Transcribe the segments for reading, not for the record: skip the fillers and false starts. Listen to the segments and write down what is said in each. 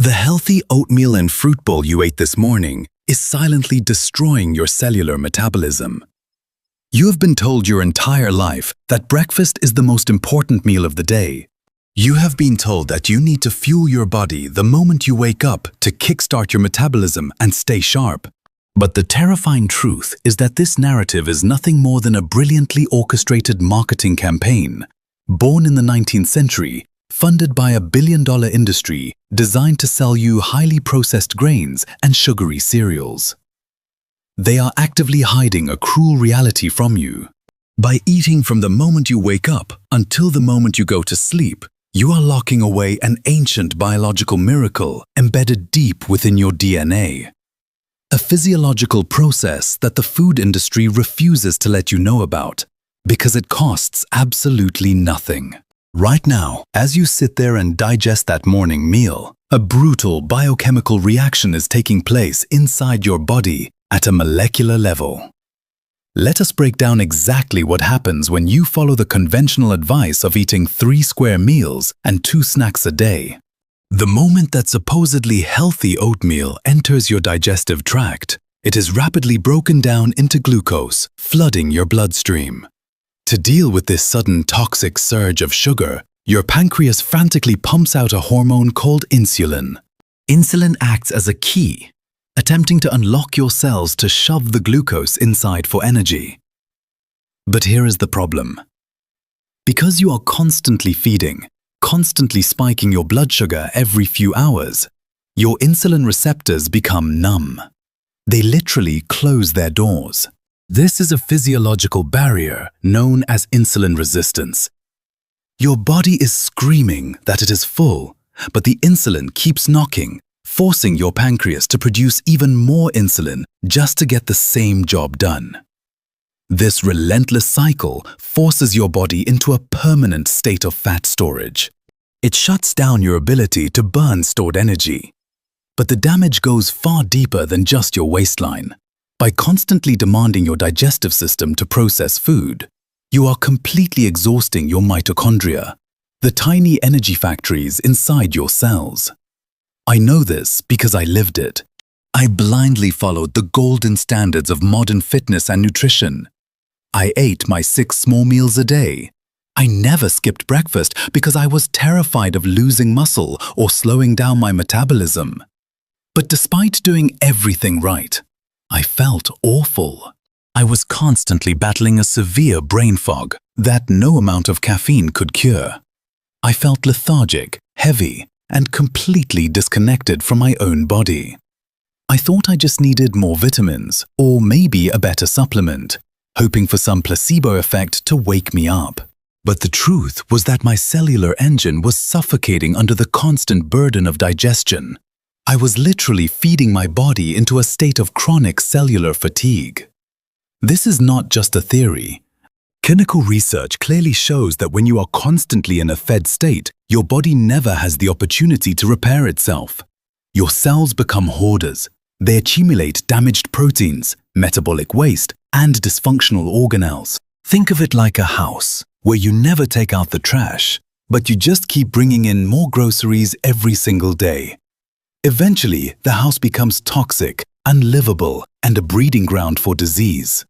The healthy oatmeal and fruit bowl you ate this morning is silently destroying your cellular metabolism. You have been told your entire life that breakfast is the most important meal of the day. You have been told that you need to fuel your body the moment you wake up to kickstart your metabolism and stay sharp. But the terrifying truth is that this narrative is nothing more than a brilliantly orchestrated marketing campaign, born in the 19th century, funded by a billion-dollar industry designed to sell you highly processed grains and sugary cereals. They are actively hiding a cruel reality from you. By eating from the moment you wake up until the moment you go to sleep, you are locking away an ancient biological miracle embedded deep within your DNA. A physiological process that the food industry refuses to let you know about because it costs absolutely nothing. Right now, as you sit there and digest that morning meal, a brutal biochemical reaction is taking place inside your body at a molecular level. Let us break down exactly what happens when you follow the conventional advice of eating 3 square meals and 2 snacks a day. The moment that supposedly healthy oatmeal enters your digestive tract, it is rapidly broken down into glucose, flooding your bloodstream. To deal with this sudden toxic surge of sugar, your pancreas frantically pumps out a hormone called insulin. Insulin acts as a key, attempting to unlock your cells to shove the glucose inside for energy. But here is the problem. Because you are constantly feeding, constantly spiking your blood sugar every few hours, your insulin receptors become numb. They literally close their doors. This is a physiological barrier known as insulin resistance. Your body is screaming that it is full, but the insulin keeps knocking, forcing your pancreas to produce even more insulin just to get the same job done. This relentless cycle forces your body into a permanent state of fat storage. It shuts down your ability to burn stored energy. But the damage goes far deeper than just your waistline. By constantly demanding your digestive system to process food, you are completely exhausting your mitochondria, the tiny energy factories inside your cells. I know this because I lived it. I blindly followed the golden standards of modern fitness and nutrition. I ate my 6 small meals a day. I never skipped breakfast because I was terrified of losing muscle or slowing down my metabolism. But despite doing everything right, I felt awful. I was constantly battling a severe brain fog that no amount of caffeine could cure. I felt lethargic, heavy, and completely disconnected from my own body. I thought I just needed more vitamins or maybe a better supplement, hoping for some placebo effect to wake me up. But the truth was that my cellular engine was suffocating under the constant burden of digestion. I was literally feeding my body into a state of chronic cellular fatigue. This is not just a theory. Clinical research clearly shows that when you are constantly in a fed state, your body never has the opportunity to repair itself. Your cells become hoarders. They accumulate damaged proteins, metabolic waste, and dysfunctional organelles. Think of it like a house, where you never take out the trash, but you just keep bringing in more groceries every single day. Eventually, the house becomes toxic, unlivable, and a breeding ground for disease.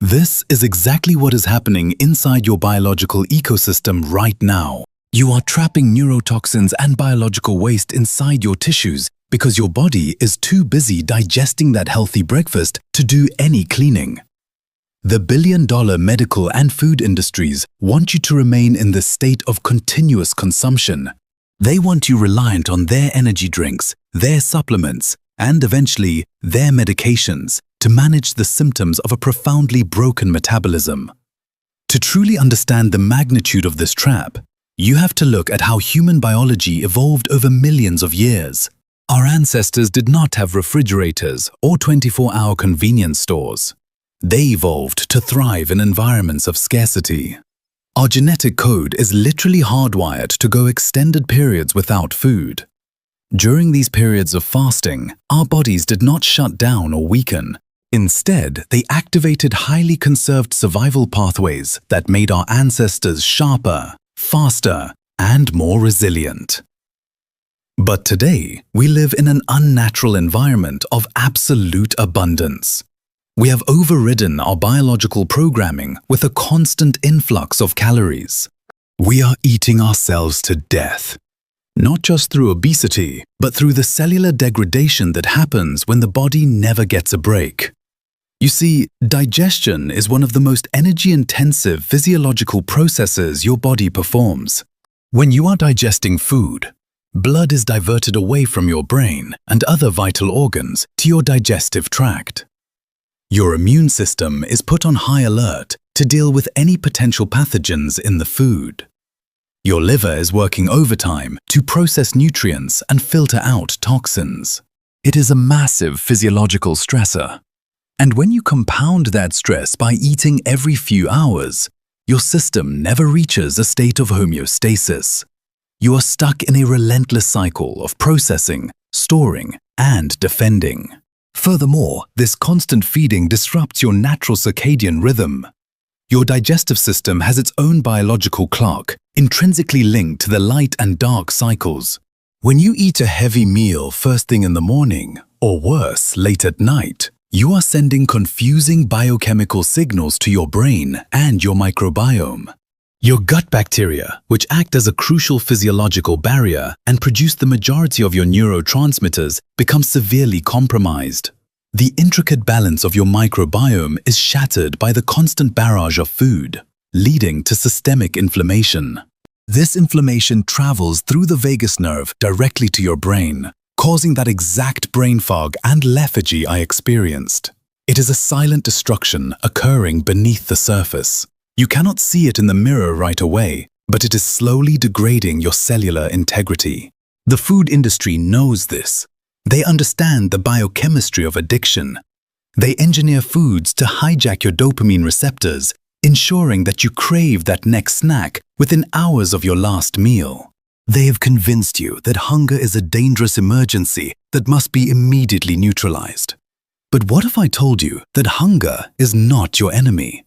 This is exactly what is happening inside your biological ecosystem right now. You are trapping neurotoxins and biological waste inside your tissues because your body is too busy digesting that healthy breakfast to do any cleaning. The billion-dollar medical and food industries want you to remain in this state of continuous consumption. They want you reliant on their energy drinks, their supplements, and eventually their medications to manage the symptoms of a profoundly broken metabolism. To truly understand the magnitude of this trap, you have to look at how human biology evolved over millions of years. Our ancestors did not have refrigerators or 24-hour convenience stores. They evolved to thrive in environments of scarcity. Our genetic code is literally hardwired to go extended periods without food. During these periods of fasting, our bodies did not shut down or weaken. Instead, they activated highly conserved survival pathways that made our ancestors sharper, faster, and more resilient. But today, we live in an unnatural environment of absolute abundance. We have overridden our biological programming with a constant influx of calories. We are eating ourselves to death, not just through obesity, but through the cellular degradation that happens when the body never gets a break. You see, digestion is one of the most energy-intensive physiological processes your body performs. When you are digesting food, blood is diverted away from your brain and other vital organs to your digestive tract. Your immune system is put on high alert to deal with any potential pathogens in the food. Your liver is working overtime to process nutrients and filter out toxins. It is a massive physiological stressor. And when you compound that stress by eating every few hours, your system never reaches a state of homeostasis. You are stuck in a relentless cycle of processing, storing, and defending. Furthermore, this constant feeding disrupts your natural circadian rhythm. Your digestive system has its own biological clock, intrinsically linked to the light and dark cycles. When you eat a heavy meal first thing in the morning, or worse, late at night, you are sending confusing biochemical signals to your brain and your microbiome. Your gut bacteria, which act as a crucial physiological barrier and produce the majority of your neurotransmitters, become severely compromised. The intricate balance of your microbiome is shattered by the constant barrage of food, leading to systemic inflammation. This inflammation travels through the vagus nerve directly to your brain, causing that exact brain fog and lethargy I experienced. It is a silent destruction occurring beneath the surface. You cannot see it in the mirror right away, but it is slowly degrading your cellular integrity. The food industry knows this. They understand the biochemistry of addiction. They engineer foods to hijack your dopamine receptors, ensuring that you crave that next snack within hours of your last meal. They have convinced you that hunger is a dangerous emergency that must be immediately neutralized. But what if I told you that hunger is not your enemy?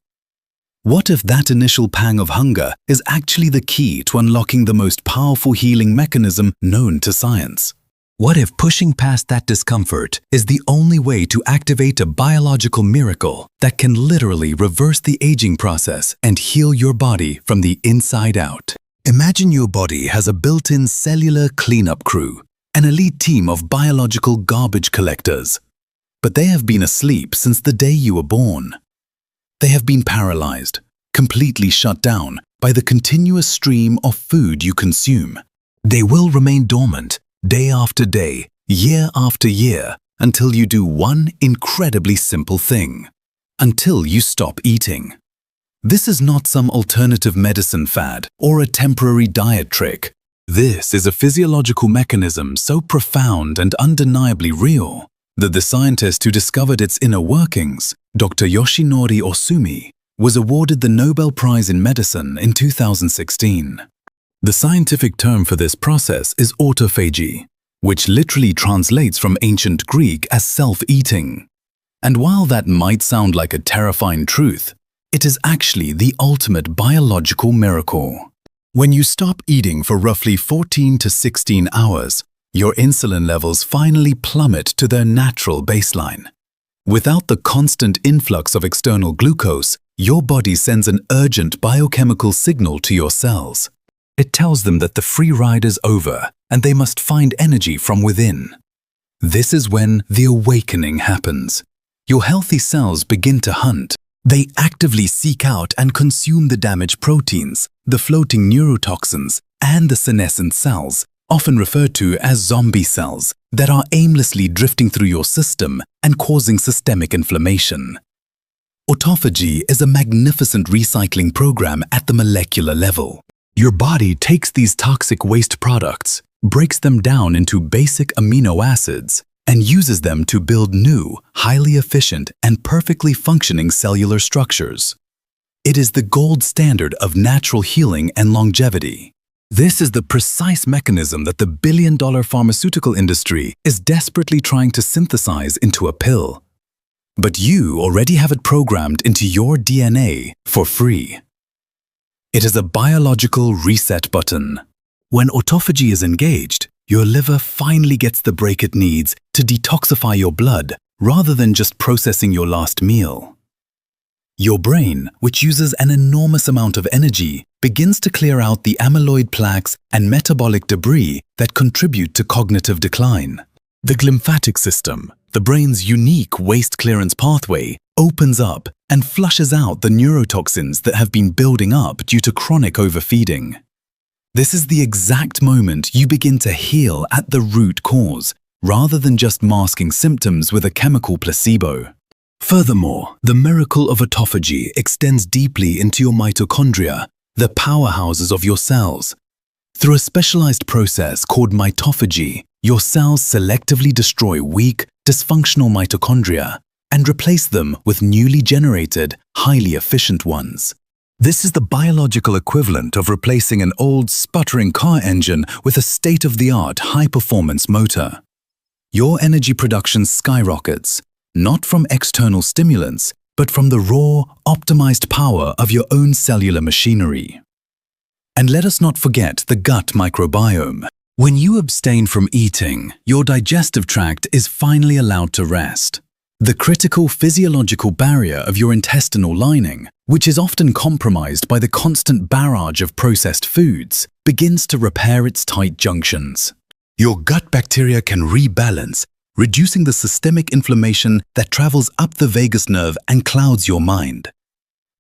What if that initial pang of hunger is actually the key to unlocking the most powerful healing mechanism known to science? What if pushing past that discomfort is the only way to activate a biological miracle that can literally reverse the aging process and heal your body from the inside out? Imagine your body has a built-in cellular cleanup crew, an elite team of biological garbage collectors. But they have been asleep since the day you were born. They have been paralyzed, completely shut down by the continuous stream of food you consume. They will remain dormant day after day, year after year, until you do one incredibly simple thing. Until you stop eating. This is not some alternative medicine fad or a temporary diet trick. This is a physiological mechanism so profound and undeniably real that the scientist who discovered its inner workings, Dr. Yoshinori Osumi, was awarded the Nobel Prize in Medicine in 2016. The scientific term for this process is autophagy, which literally translates from ancient Greek as self-eating. And while that might sound like a terrifying truth, it is actually the ultimate biological miracle. When you stop eating for roughly 14 to 16 hours, your insulin levels finally plummet to their natural baseline. Without the constant influx of external glucose, your body sends an urgent biochemical signal to your cells. It tells them that the free ride is over and they must find energy from within. This is when the awakening happens. Your healthy cells begin to hunt. They actively seek out and consume the damaged proteins, the floating neurotoxins, and the senescent cells, often referred to as zombie cells, that are aimlessly drifting through your system and causing systemic inflammation. Autophagy is a magnificent recycling program at the molecular level. Your body takes these toxic waste products, breaks them down into basic amino acids, and uses them to build new, highly efficient, and perfectly functioning cellular structures. It is the gold standard of natural healing and longevity. This is the precise mechanism that the billion-dollar pharmaceutical industry is desperately trying to synthesize into a pill. But you already have it programmed into your DNA for free. It is a biological reset button. When autophagy is engaged, Your liver finally gets the break it needs to detoxify your blood rather than just processing your last meal. Your brain, which uses an enormous amount of energy, begins to clear out the amyloid plaques and metabolic debris that contribute to cognitive decline. The glymphatic system, the brain's unique waste clearance pathway, opens up and flushes out the neurotoxins that have been building up due to chronic overfeeding. This is the exact moment you begin to heal at the root cause, rather than just masking symptoms with a chemical placebo. Furthermore, the miracle of autophagy extends deeply into your mitochondria, the powerhouses of your cells. Through a specialized process called mitophagy, your cells selectively destroy weak, dysfunctional mitochondria and replace them with newly generated, highly efficient ones. This is the biological equivalent of replacing an old, sputtering car engine with a state-of-the-art, high-performance motor. Your energy production skyrockets, not from external stimulants, but from the raw, optimized power of your own cellular machinery. And let us not forget the gut microbiome. When you abstain from eating, your digestive tract is finally allowed to rest. The critical physiological barrier of your intestinal lining, which is often compromised by the constant barrage of processed foods, begins to repair its tight junctions. Your gut bacteria can rebalance, reducing the systemic inflammation that travels up the vagus nerve and clouds your mind.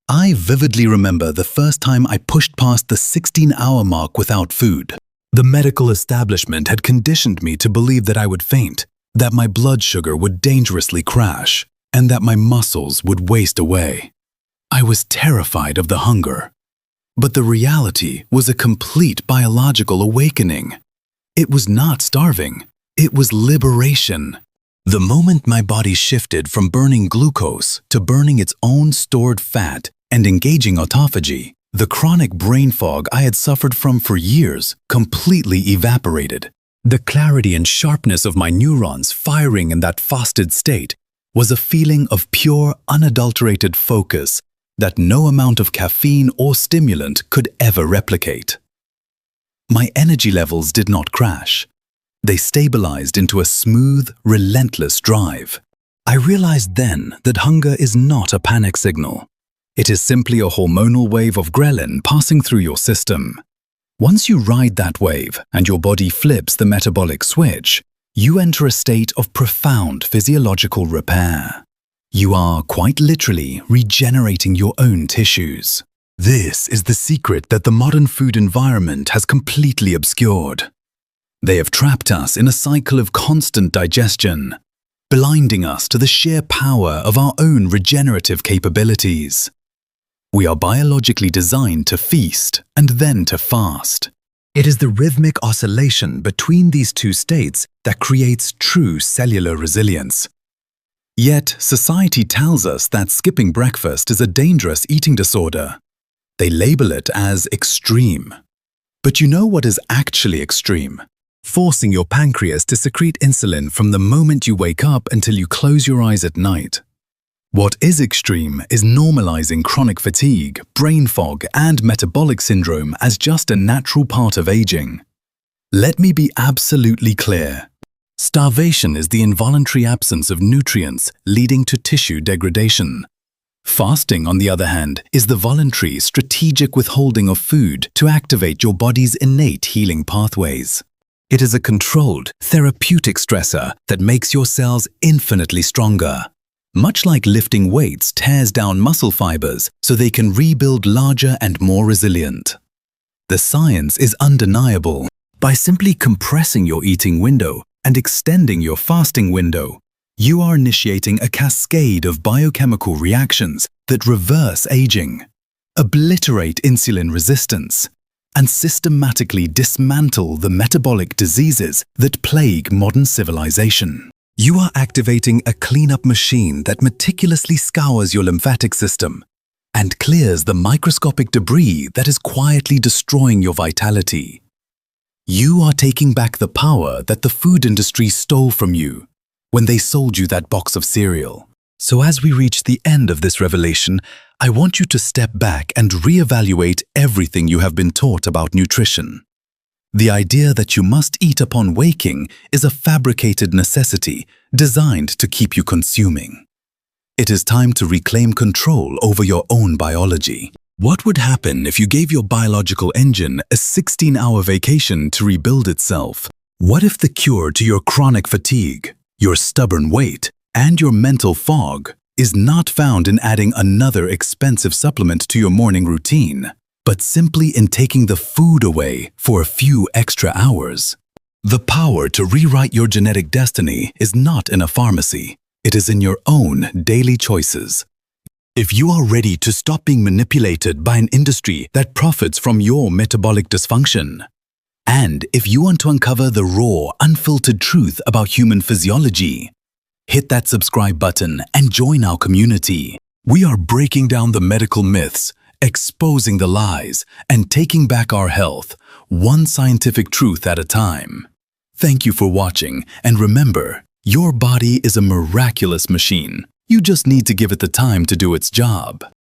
I vividly remember the first time I pushed past the 16-hour mark without food. The medical establishment had conditioned me to believe that I would faint, that my blood sugar would dangerously crash, and that my muscles would waste away. I was terrified of the hunger. But the reality was a complete biological awakening. It was not starving. It was liberation. The moment my body shifted from burning glucose to burning its own stored fat and engaging autophagy, the chronic brain fog I had suffered from for years completely evaporated. The clarity and sharpness of my neurons firing in that fasted state was a feeling of pure, unadulterated focus that no amount of caffeine or stimulant could ever replicate. My energy levels did not crash. They stabilized into a smooth, relentless drive. I realized then that hunger is not a panic signal. It is simply a hormonal wave of ghrelin passing through your system. Once you ride that wave and your body flips the metabolic switch, you enter a state of profound physiological repair. You are, quite literally, regenerating your own tissues. This is the secret that the modern food environment has completely obscured. They have trapped us in a cycle of constant digestion, blinding us to the sheer power of our own regenerative capabilities. We are biologically designed to feast and then to fast. It is the rhythmic oscillation between these two states that creates true cellular resilience. Yet, society tells us that skipping breakfast is a dangerous eating disorder. They label it as extreme. But you know what is actually extreme? Forcing your pancreas to secrete insulin from the moment you wake up until you close your eyes at night. What is extreme is normalizing chronic fatigue, brain fog, and metabolic syndrome as just a natural part of aging. Let me be absolutely clear. Starvation is the involuntary absence of nutrients leading to tissue degradation. Fasting, on the other hand, is the voluntary, strategic withholding of food to activate your body's innate healing pathways. It is a controlled, therapeutic stressor that makes your cells infinitely stronger. Much like lifting weights tears down muscle fibers so they can rebuild larger and more resilient. The science is undeniable. By simply compressing your eating window and extending your fasting window, you are initiating a cascade of biochemical reactions that reverse aging, obliterate insulin resistance, and systematically dismantle the metabolic diseases that plague modern civilization. You are activating a cleanup machine that meticulously scours your lymphatic system and clears the microscopic debris that is quietly destroying your vitality. You are taking back the power that the food industry stole from you when they sold you that box of cereal. So as we reach the end of this revelation, I want you to step back and reevaluate everything you have been taught about nutrition. The idea that you must eat upon waking is a fabricated necessity designed to keep you consuming. It is time to reclaim control over your own biology. What would happen if you gave your biological engine a 16-hour vacation to rebuild itself? What if the cure to your chronic fatigue, your stubborn weight, and your mental fog is not found in adding another expensive supplement to your morning routine, but simply in taking the food away for a few extra hours? The power to rewrite your genetic destiny is not in a pharmacy. It is in your own daily choices. If you are ready to stop being manipulated by an industry that profits from your metabolic dysfunction, and if you want to uncover the raw, unfiltered truth about human physiology, hit that subscribe button and join our community. We are breaking down the medical myths, exposing the lies, and taking back our health, one scientific truth at a time. Thank you for watching, and remember, your body is a miraculous machine. You just need to give it the time to do its job.